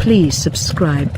Please subscribe.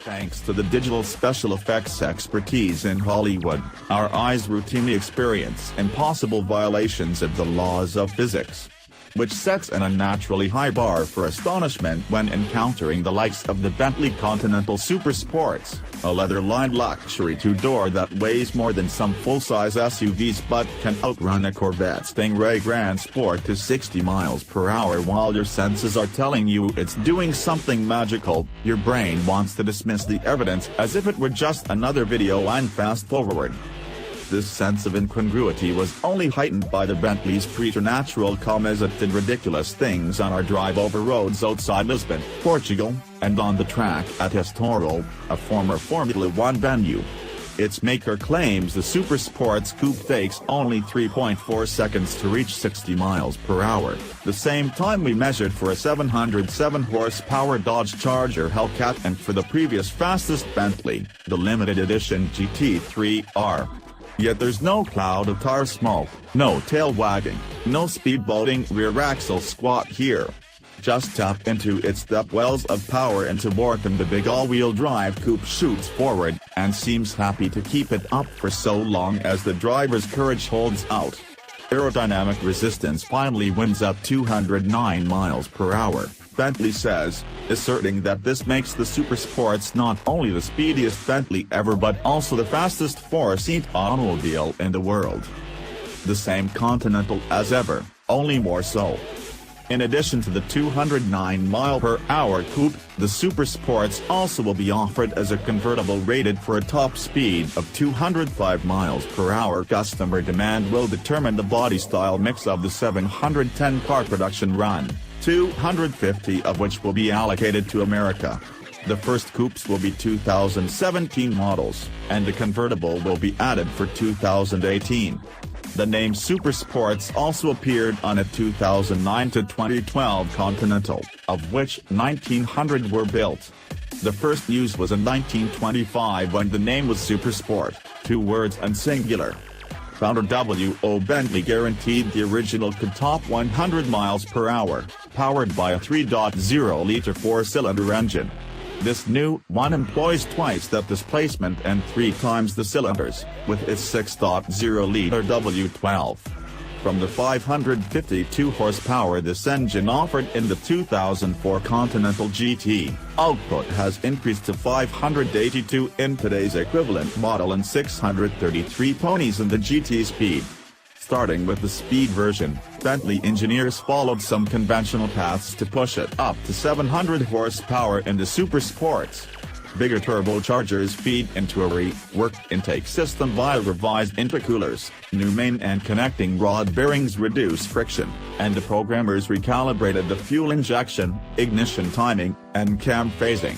Thanks to the digital special effects expertise in Hollywood, our eyes routinely experience impossible violations of the laws of physics, which sets an unnaturally high bar for astonishment when encountering the likes of the Bentley Continental Supersports, a leather-lined luxury two-door that weighs more than some full-size SUVs but can outrun a Corvette Stingray Grand Sport to 60 miles per hour. While your senses are telling you it's doing something magical, your brain wants to dismiss the evidence as if it were just another video and fast-forward. This sense of incongruity was only heightened by the Bentley's preternatural come as it did ridiculous things on our drive over roads outside Lisbon, Portugal, and on the track at Estoril, a former Formula One venue. Its maker claims the Supersports coupe takes only 3.4 seconds to reach 60 miles per hour, the same time we measured for a 707 horsepower Dodge Charger Hellcat and for the previous fastest Bentley, the limited edition GT3R. Yet there's no cloud of tar smoke, no tail wagging, no speedboating rear axle squat here. Just tap into its depth wells of power into work and the big all-wheel drive coupe shoots forward, and seems happy to keep it up for so long as the driver's courage holds out. Aerodynamic resistance finally wins at 209 miles per hour, Bentley says, asserting that this makes the Supersports not only the speediest Bentley ever but also the fastest four-seat automobile in the world. The same Continental as ever, only more so. In addition to the 209-mile-per-hour coupe, the Supersports also will be offered as a convertible rated for a top speed of 205 miles per hour. Customer demand will determine the body style mix of the 710-car production run, 250 of which will be allocated to America. The first coupes will be 2017 models, and the convertible will be added for 2018. The name Supersports also appeared on a 2009 to 2012 Continental, of which 1,900 were built. The first use was in 1925 when the name was Supersport, 2 words and singular. Founder W.O. Bentley guaranteed the original could top 100 miles per hour, powered by a 3.0-liter 4-cylinder engine. This new one employs twice that displacement and 3 times the cylinders, with its 6.0-liter W12. From the 552 horsepower this engine offered in the 2004 Continental GT, output has increased to 582 in today's equivalent model and 633 ponies in the GT Speed. Starting with the Speed version, Bentley engineers followed some conventional paths to push it up to 700 horsepower in the Supersports. Bigger turbochargers feed into a reworked intake system via revised intercoolers, new main and connecting rod bearings reduce friction, and the programmers recalibrated the fuel injection, ignition timing, and cam phasing.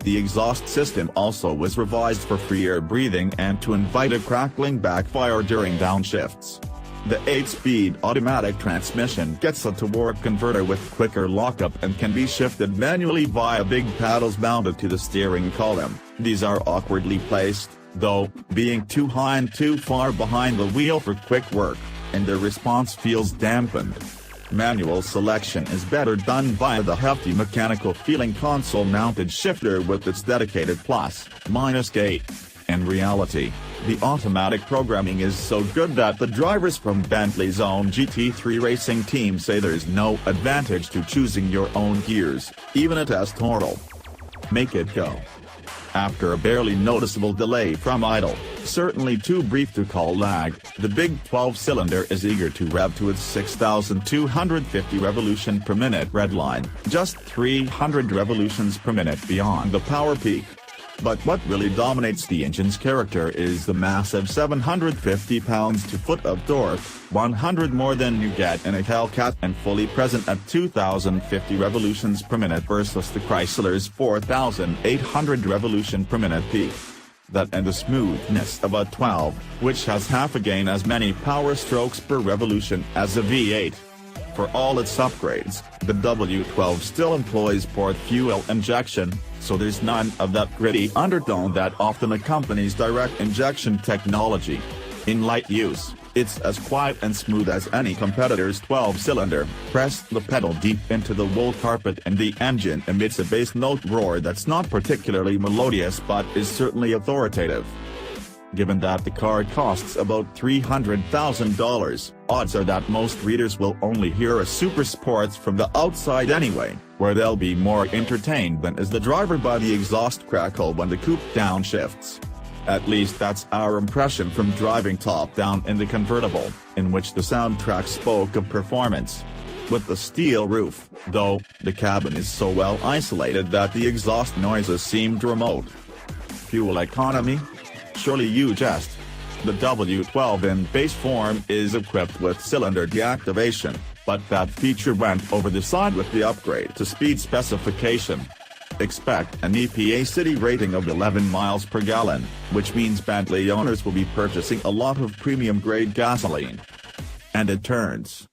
The exhaust system also was revised for freer breathing and to invite a crackling backfire during downshifts. The 8-speed automatic transmission gets a torque converter with quicker lockup and can be shifted manually via big paddles mounted to the steering column. These are awkwardly placed, though, being too high and too far behind the wheel for quick work, and their response feels dampened. Manual selection is better done via the hefty mechanical feeling console-mounted shifter with its dedicated plus/minus gate. In reality, the automatic programming is so good that the drivers from Bentley's own GT3 racing team say there's no advantage to choosing your own gears, even at Estoril. Make it go. After a barely noticeable delay from idle, certainly too brief to call lag, the big 12-cylinder is eager to rev to its 6,250 revolution per minute redline, just 300 revolutions per minute beyond the power peak. But what really dominates the engine's character is the massive 750 pounds-to-foot of torque, 100 more than you get in a Hellcat and fully present at 2,050 revolutions per minute versus the Chrysler's 4,800 revolution per minute peak. That and the smoothness of a 12, which has half again as many power strokes per revolution as a V8. For all its upgrades, the W12 still employs port fuel injection, so there's none of that gritty undertone that often accompanies direct injection technology. In light use, it's as quiet and smooth as any competitor's 12-cylinder. Press the pedal deep into the wool carpet and the engine emits a bass note roar that's not particularly melodious but is certainly authoritative. Given that the car costs about $300,000, odds are that most readers will only hear a Supersports from the outside anyway, where they'll be more entertained than is the driver by the exhaust crackle when the coupe downshifts. At least that's our impression from driving top-down in the convertible, in which the soundtrack spoke of performance. With the steel roof, though, the cabin is so well isolated that the exhaust noises seemed remote. Fuel economy? Surely you jest. The W12 in base form is equipped with cylinder deactivation, but that feature went over the side with the upgrade to speed specification. Expect an EPA city rating of 11 miles per gallon, which means Bentley owners will be purchasing a lot of premium-grade gasoline. And it turns.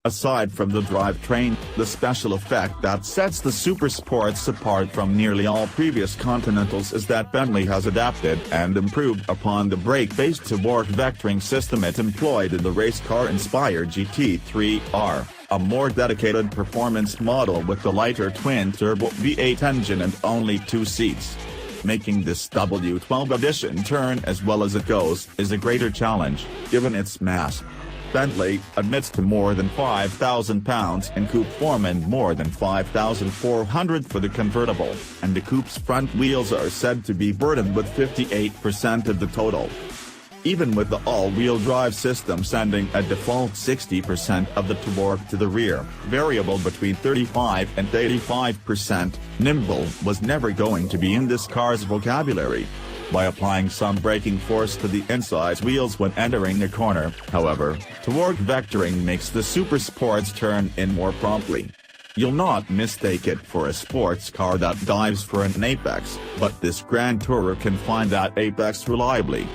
Aside from the drivetrain, the special effect that sets the Supersports apart from nearly all previous Continentals is that Bentley has adapted and improved upon the brake-based torque vectoring system it employed in the race car-inspired GT3R, a more dedicated performance model with the lighter twin-turbo V8 engine and only 2 seats. Making this W12 edition turn as well as it goes is a greater challenge, given its mass. Bentley admits to more than 5,000 pounds in coupe form and more than 5,400 for the convertible, and the coupe's front wheels are said to be burdened with 58% of the total. Even with the all-wheel drive system sending a default 60% of the torque to the rear, variable between 35 and 85%, nimble was never going to be in this car's vocabulary. By applying some braking force to the inside wheels when entering a corner, however, torque vectoring makes the Supersports turn in more promptly. You'll not mistake it for a sports car that dives for an apex, but this Grand Tourer can find that apex reliably.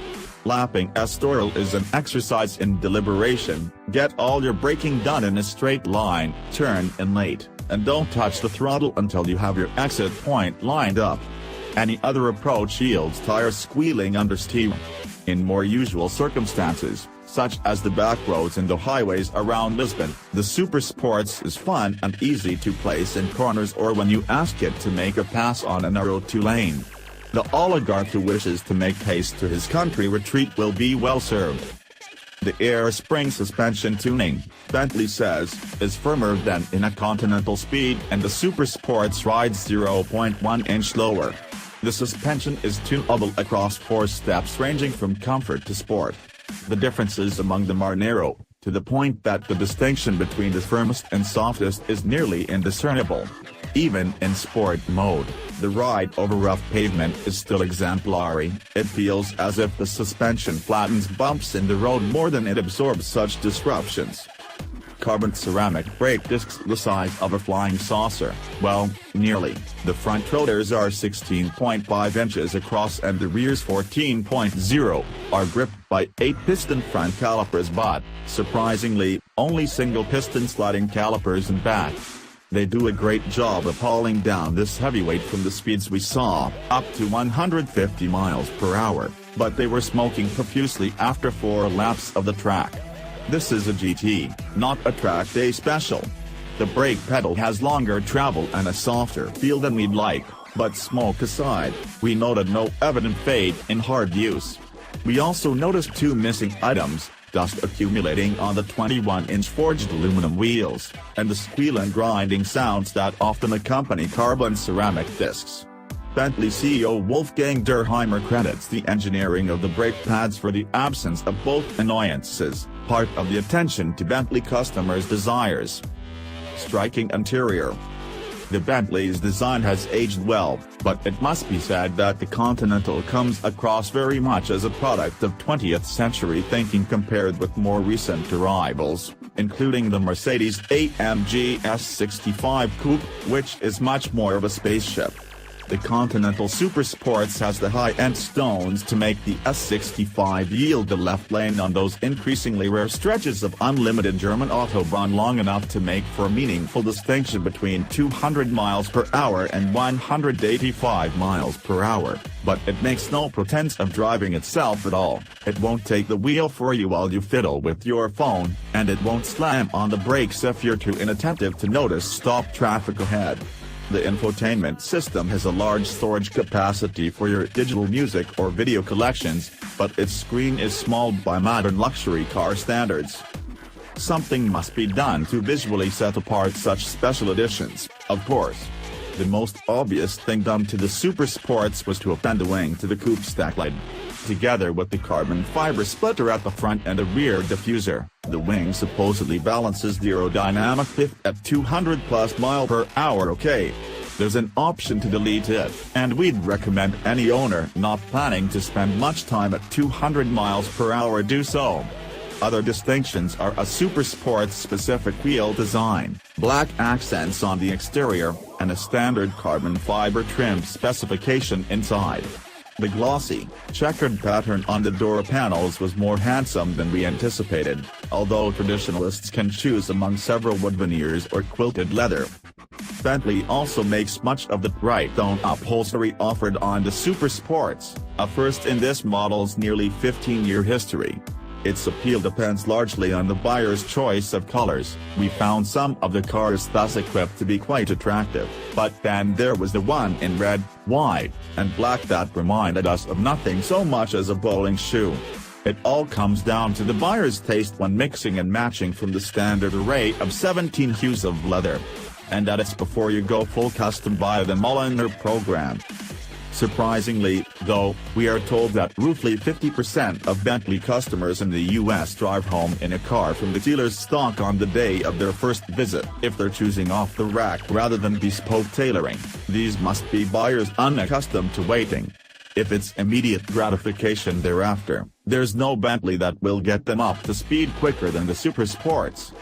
Lapping Estoril is an exercise in deliberation. Get all your braking done in a straight line, turn in late, and don't touch the throttle until you have your exit point lined up. Any other approach yields tires squealing under steam. In more usual circumstances, such as the back roads and the highways around Lisbon, the Supersports is fun and easy to place in corners or when you ask it to make a pass on a narrow 2-lane. The oligarch who wishes to make haste to his country retreat will be well served. The air spring suspension tuning, Bentley says, is firmer than in a Continental Speed and the Supersports rides 0.1 inch lower. The suspension is tunable across 4 steps ranging from comfort to sport. The differences among them are narrow, to the point that the distinction between the firmest and softest is nearly indiscernible. Even in sport mode, the ride over rough pavement is still exemplary. It feels as if the suspension flattens bumps in the road more than it absorbs such disruptions. Carbon ceramic brake discs the size of a flying saucer, well, nearly. The front rotors are 16.5 inches across and the rear's 14.0, are gripped by 8-piston front calipers but, surprisingly, only single-piston sliding calipers in back. They do a great job of hauling down this heavyweight from the speeds we saw, up to 150 miles per hour, but they were smoking profusely after 4 laps of the track. This is a GT, not a track day special. The brake pedal has longer travel and a softer feel than we'd like, but smoke aside, we noted no evident fade in hard use. We also noticed 2 missing items: dust accumulating on the 21-inch forged aluminum wheels, and the squeal and grinding sounds that often accompany carbon ceramic discs. Bentley CEO Wolfgang Derheimer credits the engineering of the brake pads for the absence of both annoyances, part of the attention to Bentley customers' desires. Striking interior. The Bentley's design has aged well, but it must be said that the Continental comes across very much as a product of 20th century thinking compared with more recent arrivals, including the Mercedes-AMG S65 Coupe, which is much more of a spaceship. The Continental Supersports has the high-end stones to make the S65 yield the left lane on those increasingly rare stretches of unlimited German autobahn long enough to make for a meaningful distinction between 200 miles per hour and 185 miles per hour, but it makes no pretense of driving itself at all. It won't take the wheel for you while you fiddle with your phone, and it won't slam on the brakes if you're too inattentive to notice stop traffic ahead. The infotainment system has a large storage capacity for your digital music or video collections, but its screen is small by modern luxury car standards. Something must be done to visually set apart such special editions, of course. The most obvious thing done to the Supersports was to append the wing to the coupe stack light. Together with the carbon fiber splitter at the front and a rear diffuser, the wing supposedly balances the aerodynamic lift at 200 plus miles per hour. Okay, there's an option to delete it, and we'd recommend any owner not planning to spend much time at 200 miles per hour do so. Other distinctions are a Supersports specific wheel design, black accents on the exterior, and a standard carbon fiber trim specification inside. The glossy, checkered pattern on the door panels was more handsome than we anticipated, although traditionalists can choose among several wood veneers or quilted leather. Bentley also makes much of the right-tone upholstery offered on the Supersports, a first in this model's nearly 15-year history. Its appeal depends largely on the buyer's choice of colors. We found some of the cars thus equipped to be quite attractive, but then there was the one in red, white, and black that reminded us of nothing so much as a bowling shoe. It all comes down to the buyer's taste when mixing and matching from the standard array of 17 hues of leather. And that is before you go full custom via the Mulliner program. Surprisingly, though, we are told that roughly 50% of Bentley customers in the US drive home in a car from the dealer's stock on the day of their first visit. If they're choosing off the rack rather than bespoke tailoring, these must be buyers unaccustomed to waiting. If it's immediate gratification thereafter, there's no Bentley that will get them up to speed quicker than the Supersports.